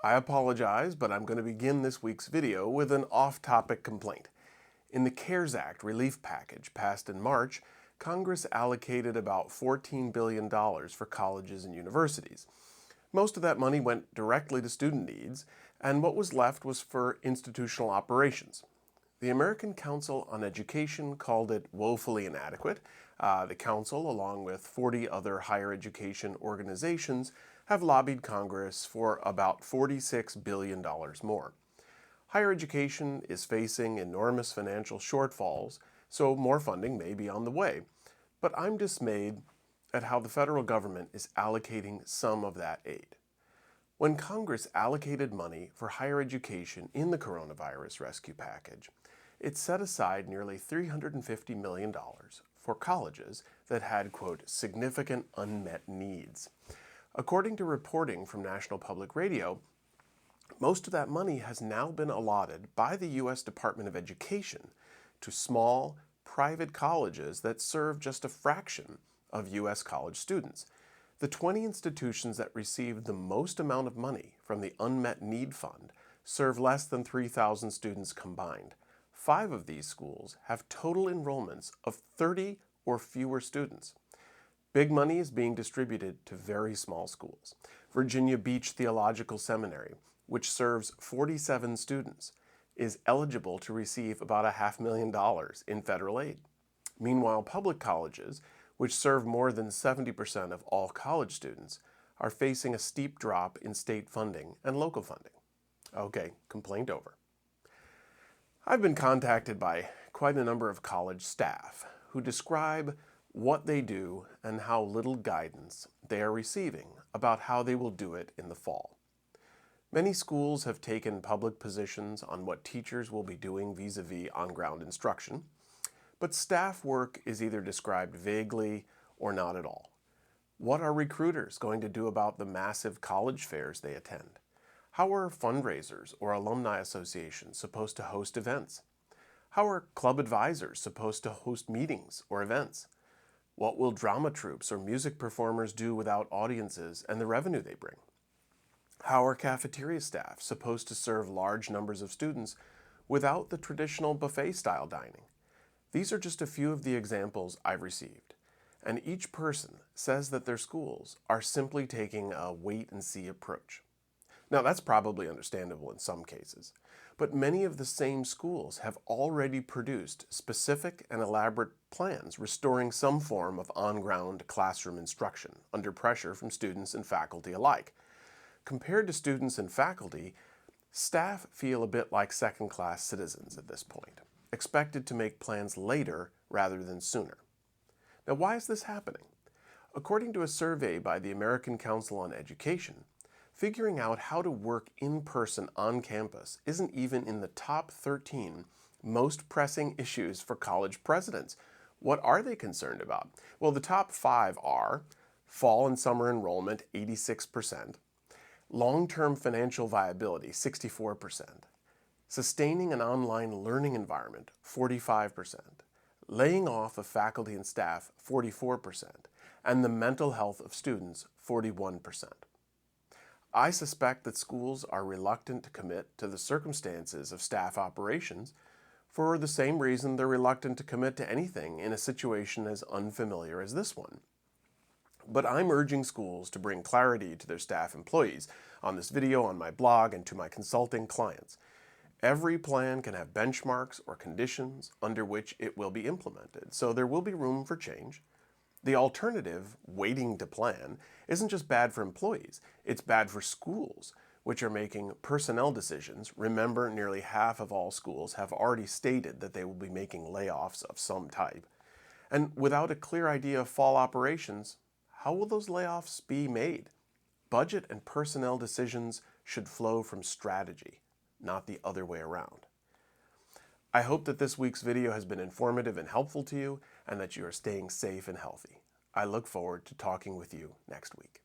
I apologize, but I'm going to begin this week's video with an off-topic complaint. In the CARES Act relief package passed in March, Congress allocated about $14 billion for colleges and universities. Most of that money went directly to student needs, and what was left was for institutional operations. The American Council on Education called it woefully inadequate. The Council, along with 40 other higher education organizations, have lobbied Congress for about $46 billion more. Higher education is facing enormous financial shortfalls, so more funding may be on the way. But I'm dismayed at how the federal government is allocating some of that aid. When Congress allocated money for higher education in the coronavirus rescue package, it set aside nearly $350 million for colleges that had, quote, significant unmet needs. According to reporting from National Public Radio, most of that money has now been allotted by the U.S. Department of Education to small, private colleges that serve just a fraction of U.S. college students. The 20 institutions that received the most amount of money from the Unmet Need Fund serve less than 3,000 students combined. 5 of these schools have total enrollments of 30 or fewer students. Big money is being distributed to very small schools. Virginia Beach Theological Seminary, which serves 47 students, is eligible to receive about $500,000 in federal aid. Meanwhile, public colleges, which serve more than 70% of all college students, are facing a steep drop in state funding and local funding. Okay, complaint over. I've been contacted by quite a number of college staff who describe what they do and how little guidance they are receiving about how they will do it in the fall. Many schools have taken public positions on what teachers will be doing vis-a-vis on-ground instruction, but staff work is either described vaguely or not at all. What are recruiters going to do about the massive college fairs they attend? How are fundraisers or alumni associations supposed to host events? How are club advisors supposed to host meetings or events? What will drama troupes or music performers do without audiences and the revenue they bring? How are cafeteria staff supposed to serve large numbers of students without the traditional buffet-style dining? These are just a few of the examples I've received, and each person says that their schools are simply taking a wait-and-see approach. Now, that's probably understandable in some cases, but many of the same schools have already produced specific and elaborate plans restoring some form of on-ground classroom instruction under pressure from students and faculty alike. Compared to students and faculty, staff feel a bit like second-class citizens at this point, expected to make plans later rather than sooner. Now, why is this happening? According to a survey by the American Council on Education, figuring out how to work in person on campus isn't even in the top 13 most pressing issues for college presidents. What are they concerned about? Well, the top 5 are fall and summer enrollment, 86%, long-term financial viability, 64%, sustaining an online learning environment, 45%, laying off of faculty and staff, 44%, and the mental health of students, 41%. I suspect that schools are reluctant to commit to the circumstances of staff operations for the same reason they're reluctant to commit to anything in a situation as unfamiliar as this one. But I'm urging schools to bring clarity to their staff employees on this video, on my blog, and to my consulting clients. Every plan can have benchmarks or conditions under which it will be implemented, so there will be room for change. The alternative, waiting to plan, isn't just bad for employees, it's bad for schools, which are making personnel decisions. Remember, nearly half of all schools have already stated that they will be making layoffs of some type. And without a clear idea of fall operations, how will those layoffs be made? Budget and personnel decisions should flow from strategy, not the other way around. I hope that this week's video has been informative and helpful to you, and that you are staying safe and healthy. I look forward to talking with you next week.